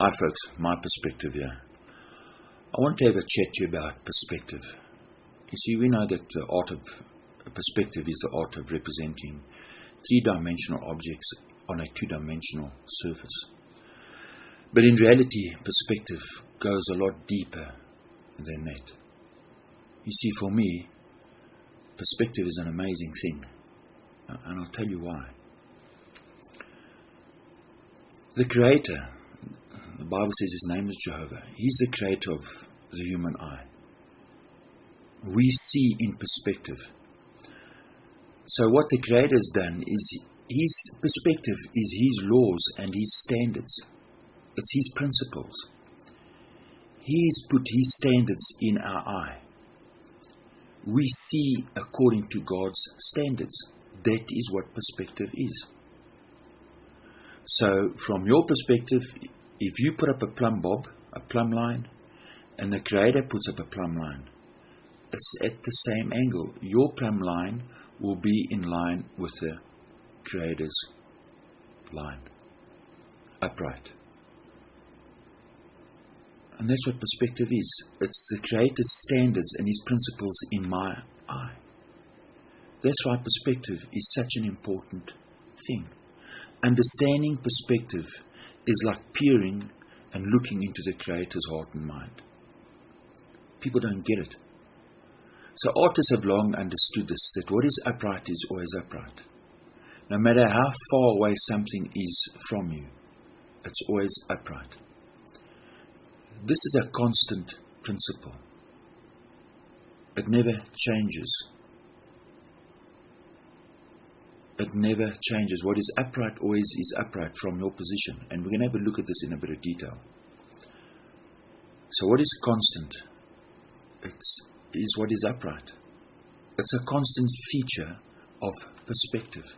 Hi folks, my perspective here. I want to have a chat to you about perspective. You see, we know that the art of perspective is the art of representing three-dimensional objects on a two-dimensional surface. But in reality, perspective goes a lot deeper than that. You see, for me, perspective is an amazing thing, and I'll tell you why. The Creator, the Bible says his name is Jehovah. He's the creator of the human eye. We see in perspective. So what the Creator has done is his perspective is his laws and his standards. It's his principles. He's put his standards in our eye. We see according to God's standards. That is what perspective is. So from your perspective, if you put up a plumb bob, a plumb line, and the Creator puts up a plumb line, it's at the same angle. Your plumb line will be in line with the Creator's line, upright. And that's what perspective is. It's the Creator's standards and his principles in my eye. That's why perspective is such an important thing. Understanding perspective is like peering and looking into the Creator's heart and mind. People don't get it. So artists have long understood this, that what is upright is always upright. No matter how far away something is from you, it's always upright. This is a constant principle. It never changes. It never changes. What is upright always is upright from your position. And we're going to have a look at this in a bit of detail. So what is constant? It is what is upright. It's a constant feature of perspective.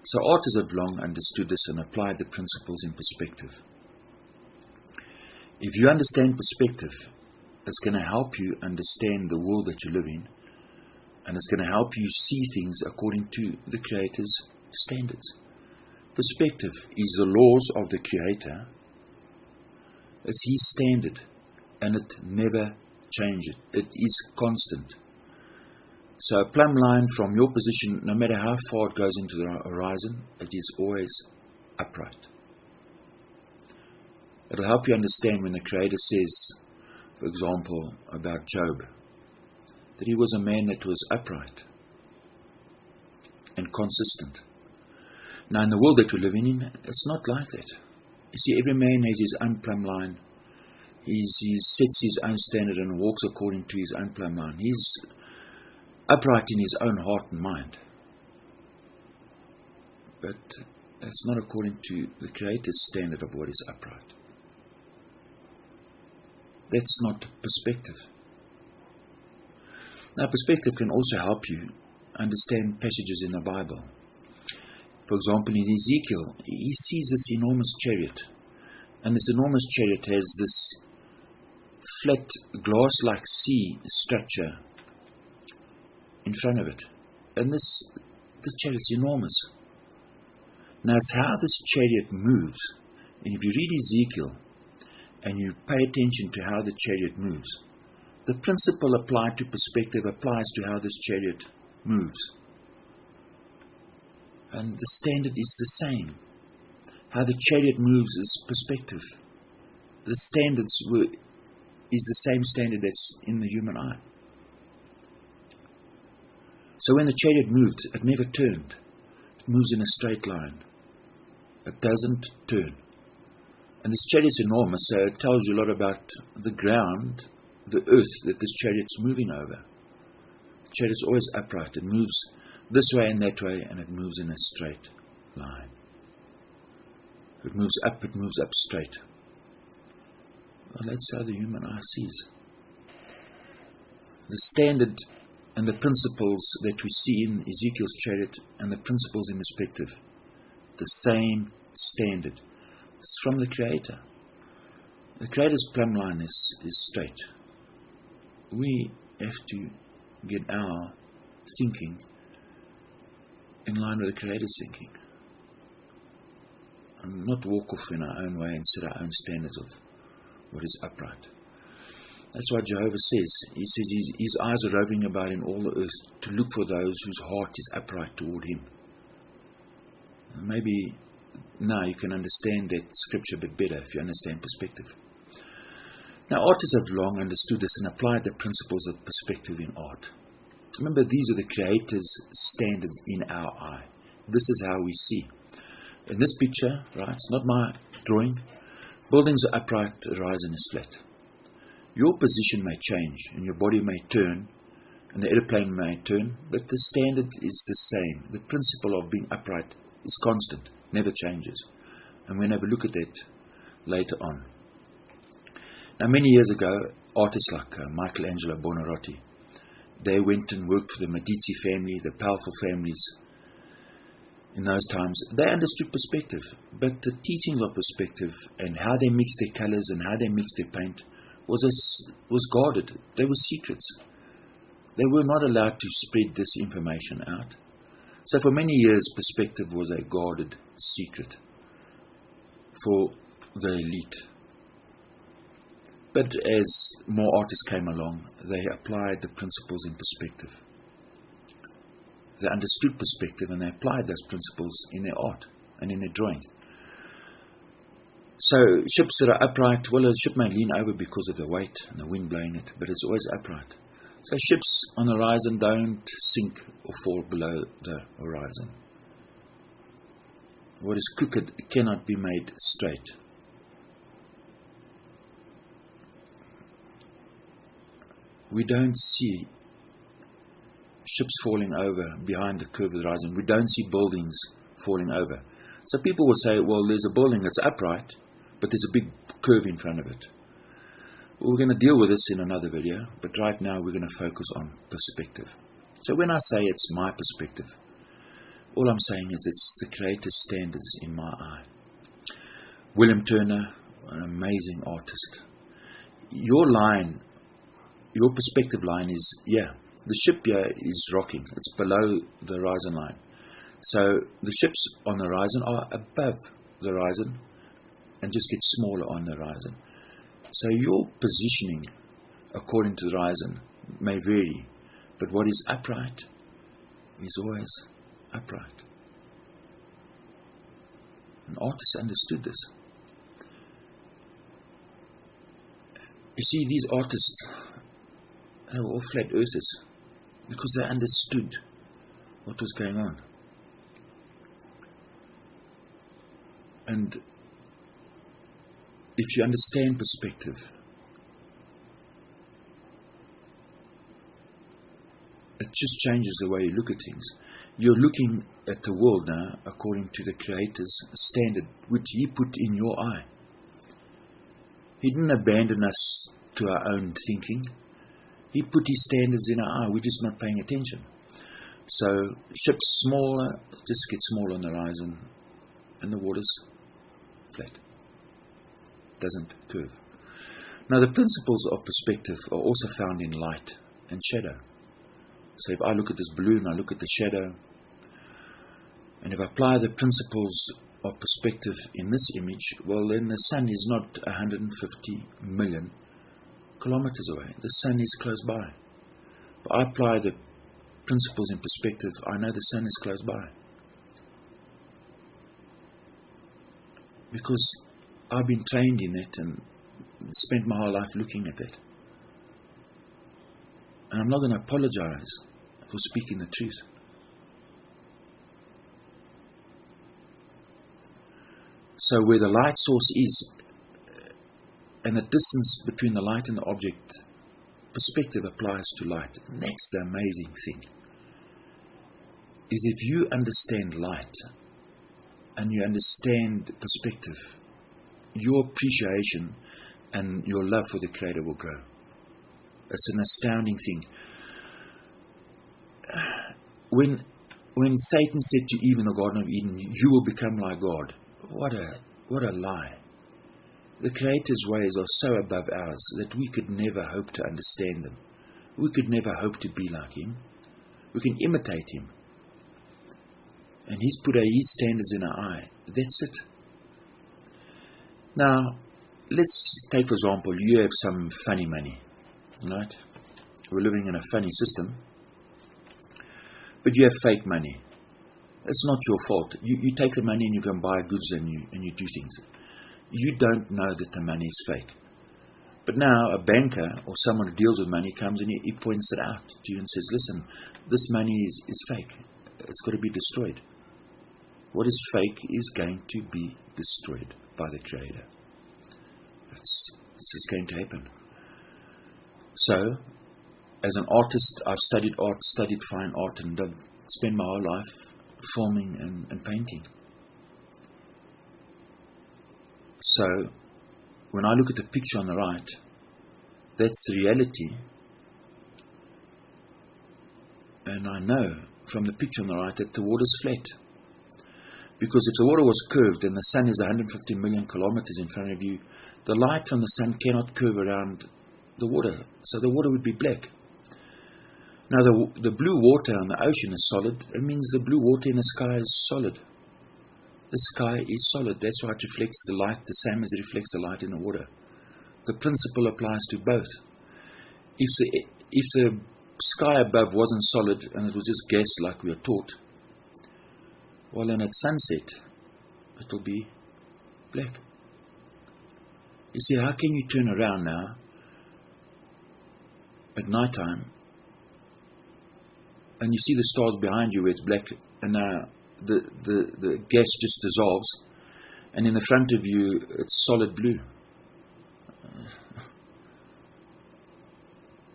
So artists have long understood this and applied the principles in perspective. If you understand perspective, it's going to help you understand the world that you live in, and it's going to help you see things according to the Creator's standards. Perspective is the laws of the Creator. It's his standard, and it never changes. It is constant. So a plumb line from your position, no matter how far it goes into the horizon, it is always upright. It'll help you understand when the Creator says, for example, about Job, that he was a man that was upright and consistent. Now in the world that we're living in, it's not like that. You see, every man has his own plumb line. He sets his own standard and walks according to his own plumb line. He's upright in his own heart and mind. But that's not according to the Creator's standard of what is upright. That's not perspective. Now, perspective can also help you understand passages in the Bible. For example, in Ezekiel, he sees this enormous chariot. And this enormous chariot has this flat, glass-like sea structure in front of it. And this chariot's enormous. Now, it's how this chariot moves. And if you read Ezekiel, and you pay attention to how the chariot moves, the principle applied to perspective applies to how this chariot moves. And the standard is the same. How the chariot moves is perspective. The standards is the same standard that's in the human eye. So when the chariot moved, it never turned. It moves in a straight line. It doesn't turn. And this chariot's enormous, so it tells you a lot about the ground, the earth that this chariot's moving over. The chariot's always upright. It moves this way and that way, and it moves in a straight line. It moves up straight. Well, that's how the human eye sees. The standard and the principles that we see in Ezekiel's chariot and the principles in perspective, the same standard. It's from the Creator. The Creator's plumb line is straight. We have to get our thinking in line with the Creator's thinking. and not walk off in our own way and set our own standards of what is upright. That's why Jehovah says, he says his eyes are roving about in all the earth to look for those whose heart is upright toward him. Maybe now you can understand that scripture a bit better if you understand perspective. Now, artists have long understood this and applied the principles of perspective in art. Remember, these are the Creator's standards in our eye. This is how we see. In this picture, right, it's not my drawing, buildings are upright, the horizon is flat. Your position may change, and your body may turn, and the airplane may turn, but the standard is the same. The principle of being upright is constant, never changes. And we'll have a look at that later on. Now, many years ago, artists like Michelangelo Buonarroti, they went and worked for the Medici family, the powerful families in those times. They understood perspective, but the teachings of perspective and how they mixed their colors and how they mixed their paint was guarded. They were secrets. They were not allowed to spread this information out. So for many years, perspective was a guarded secret for the elite. But as more artists came along, they applied the principles in perspective. They understood perspective and they applied those principles in their art and in their drawing. So ships that are upright, well, a ship may lean over because of the weight and the wind blowing it, but it's always upright. So ships on the horizon don't sink or fall below the horizon. What is crooked cannot be made straight. We don't see ships falling over behind the curve of the horizon. We don't see buildings falling over. So people will say, well, there's a building that's upright, but there's a big curve in front of it. Well, we're going to deal with this in another video, but right now we're going to focus on perspective. So when I say it's my perspective, all I'm saying is it's the Creator's standards in my eye. William Turner, an amazing artist. Your perspective line is, the ship here is rocking. It's below the horizon line. So the ships on the horizon are above the horizon and just get smaller on the horizon. So your positioning according to the horizon may vary, but what is upright is always upright. And artists understood this. You see, these artists, they were all flat earthers because they understood what was going on. And if you understand perspective, it just changes the way you look at things. You're looking at the world now according to the Creator's standard, which He put in your eye. He didn't abandon us to our own thinking. He put His standards in our eye. We're just not paying attention. So ships smaller, just get smaller on the horizon, and the water's flat. Doesn't curve. Now the principles of perspective are also found in light and shadow. So if I look at this balloon, I look at the shadow, and if I apply the principles of perspective in this image, well, then the sun is not 150 million kilometers away. The sun is close by. If I apply the principles in perspective, I know the sun is close by. Because I've been trained in it and spent my whole life looking at it. And I'm not going to apologize for speaking the truth. So where the light source is, and the distance between the light and the object, perspective applies to light. And that's the amazing thing. Is if you understand light and you understand perspective, your appreciation and your love for the Creator will grow. It's an astounding thing. When Satan said to Eve in the Garden of Eden, you will become like God, what a lie. The Creator's ways are so above ours that we could never hope to understand them. We could never hope to be like Him. We can imitate Him. And He's put His standards in our eye. That's it. Now, let's take, for example, you have some funny money, right? We're living in a funny system, but you have fake money. It's not your fault. You take the money and you go and buy goods and you do things. You don't know that the money is fake. But now a banker or someone who deals with money comes and he points it out to you and says, listen, this money is fake. It's got to be destroyed. What is fake is going to be destroyed by the Creator. It's just going to happen. So, as an artist, I've studied art, studied fine art, and I've spent my whole life filming and painting. So, when I look at the picture on the right, that's the reality. And I know from the picture on the right that the water is flat. Because if the water was curved and the sun is 150 million kilometers in front of you, the light from the sun cannot curve around the water. So the water would be black. Now the blue water on the ocean is solid. It means the blue water in the sky is solid. The sky is solid. That's why it reflects the light the same as it reflects the light in the water. The principle applies to both. If the sky above wasn't solid and it was just gas like we are taught, well, then at sunset it will be black. You see, how can you turn around now at night time and you see the stars behind you where it's black, and now the gas just dissolves, and in the front of you it's solid blue.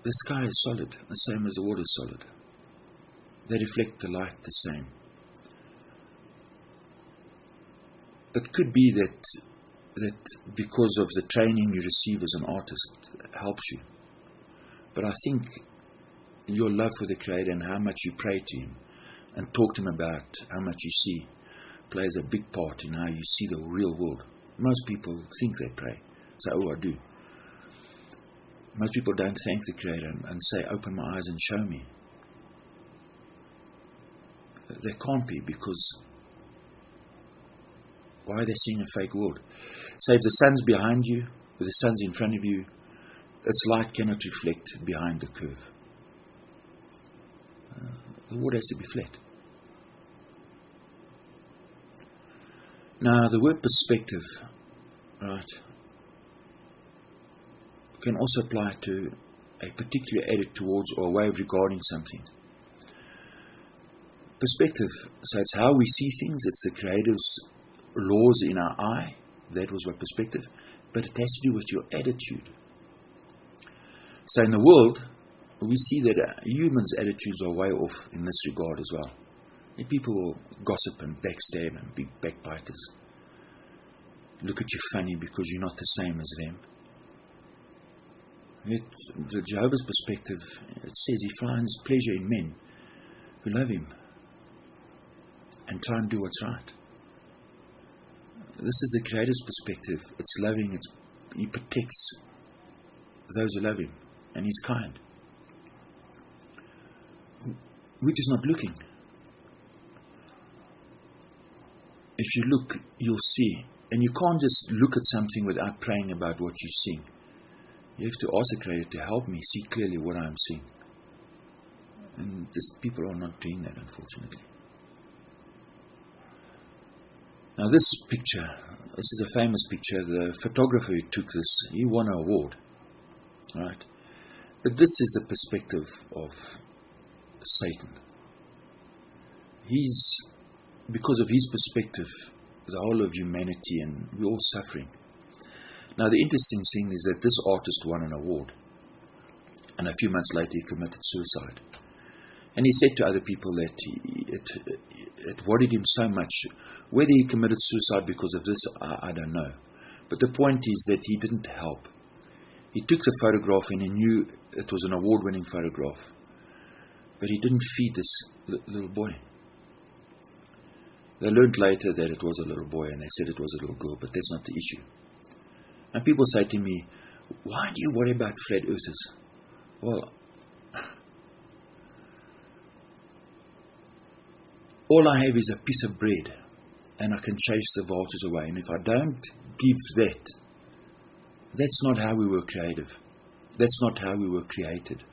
The sky is solid, the same as the water is solid. They reflect the light the same. It could be that because of the training you receive as an artist helps you. But I think your love for the Creator and how much you pray to Him and talk to Him about how much you see plays a big part in how you see the real world. Most people think they pray. Say, oh, I do. Most people don't thank the Creator and say, open my eyes and show me. They can't be, because why are they seeing a fake world? So if the sun's behind you, or the sun's in front of you, its light cannot reflect behind the curve. The water has to be flat. Now, the word perspective, right, can also apply to a particular attitude towards or a way of regarding something. Perspective, so it's how we see things, it's the Creator's laws in our eye. That was what perspective, but it has to do with your attitude. So in the world, we see that humans' attitudes are way off in this regard as well. And people will gossip and backstab and be backbiters. Look at you funny because you're not the same as them. Yet, the Jehovah's perspective, it says he finds pleasure in men who love him and try and do what's right. This is the Creator's perspective. It's loving. He protects those who love him, and he's kind. We're just not looking. If you look, you'll see. And you can't just look at something without praying about what you're seeing. You have to ask the Creator to help me see clearly what I'm seeing. And just people are not doing that, unfortunately. Now this picture, this is a famous picture. The photographer who took this, he won an award. Right? But this is the perspective of Satan. Because of his perspective, the whole of humanity, and we're all suffering. Now the interesting thing is that this artist won an award, and a few months later he committed suicide. And he said to other people that it worried him so much. Whether he committed suicide because of this, I don't know. But the point is that he didn't help. He took the photograph and he knew it was an award-winning photograph. But he didn't feed this little boy. They learned later that it was a little boy, and they said it was a little girl, but that's not the issue. And people say to me, why do you worry about flat earthers? Well, all I have is a piece of bread, and I can chase the vultures away. And if I don't give that. That's not how we were creative. That's not how we were created.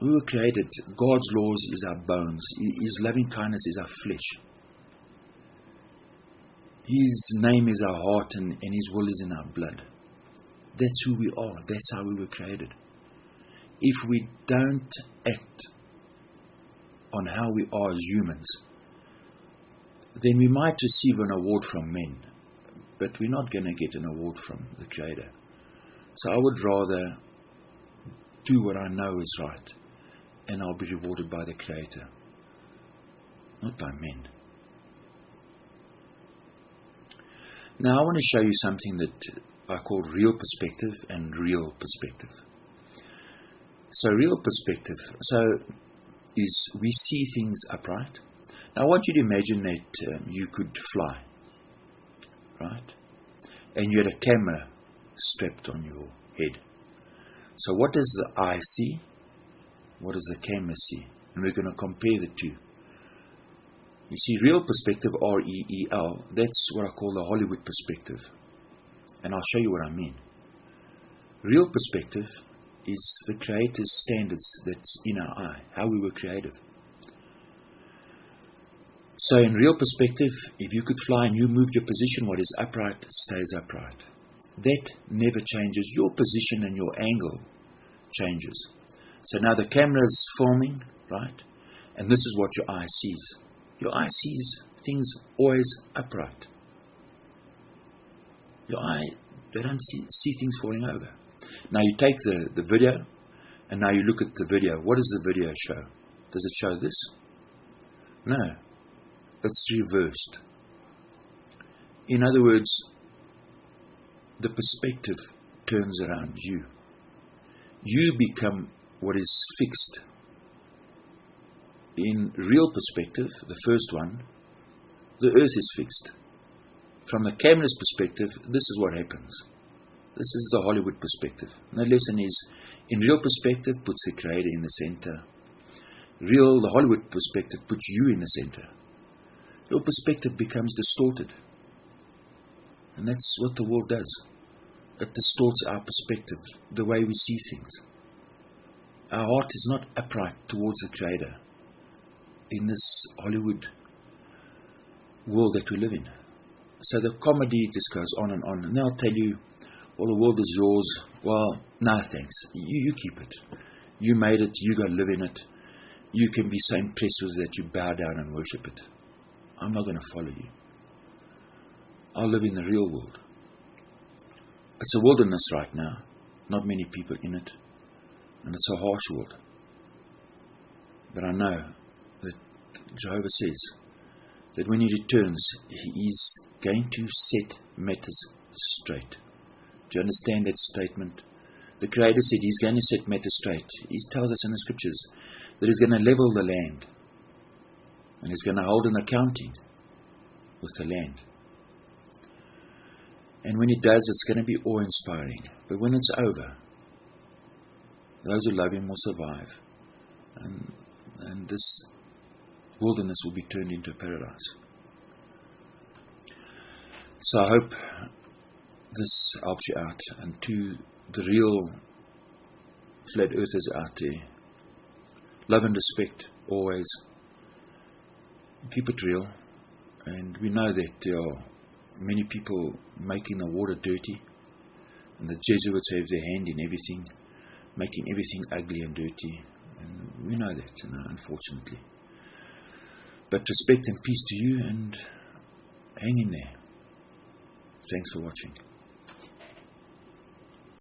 We were created, God's laws is our bones. His loving kindness is our flesh. His name is our heart, and His will is in our blood. That's who we are. That's how we were created. If we don't act on how we are as humans, then we might receive an award from men, but we're not going to get an award from the Creator. So I would rather do what I know is right, and I'll be rewarded by the Creator, not by men. Now I want to show you something that I call real perspective and real perspective. So real perspective is we see things upright. Now I want you to imagine that you could fly, right? And you had a camera strapped on your head. So what does the eye see? What does the camera see? And we're going to compare the two. You see, real perspective, R-E-E-L, that's what I call the Hollywood perspective. And I'll show you what I mean. Real perspective is the Creator's standards that's in our eye, how we were created. So in real perspective, if you could fly and you moved your position, what is upright stays upright. That never changes. Your position and your angle changes. So now the camera is filming, right? And this is what your eye sees. Your eye sees things always upright. Your eye, they don't see things falling over. Now you take the video, and now you look at the video. What does the video show? Does it show this? No. It's reversed. In other words, the perspective turns around you. You become what is fixed. In real perspective, the first one, the earth is fixed. From the camera's perspective, this is what happens. This is the Hollywood perspective. And the lesson is, in real perspective, puts the Creator in the center. The Hollywood perspective puts you in the center. Your perspective becomes distorted. And that's what the world does. It distorts our perspective, the way we see things. Our heart is not upright towards the Creator in this Hollywood world that we live in. So the comedy just goes on, and they'll tell you, well, the world is yours. Well, no thanks. You keep it. You made it. You go live in it. You can be so impressed with it that you bow down and worship it. I'm not going to follow you. I'll live in the real world. It's a wilderness right now. Not many people in it. And it's a harsh world. But I know that Jehovah says that when He returns, He is going to set matters straight. Do you understand that statement? The Creator said He's going to set matters straight. He tells us in the Scriptures that He's going to level the land. And He's going to hold an accounting with the land. And when He does, it's going to be awe-inspiring. But when it's over, those who love Him will survive. And this wilderness will be turned into paradise. So I hope this helps you out. And to the real flat earthers out there, love and respect always. Keep it real. And we know that there are many people making the water dirty. And the Jesuits have their hand in everything, making everything ugly and dirty. And we know that, unfortunately. But respect and peace to you, and hang in there. Thanks for watching.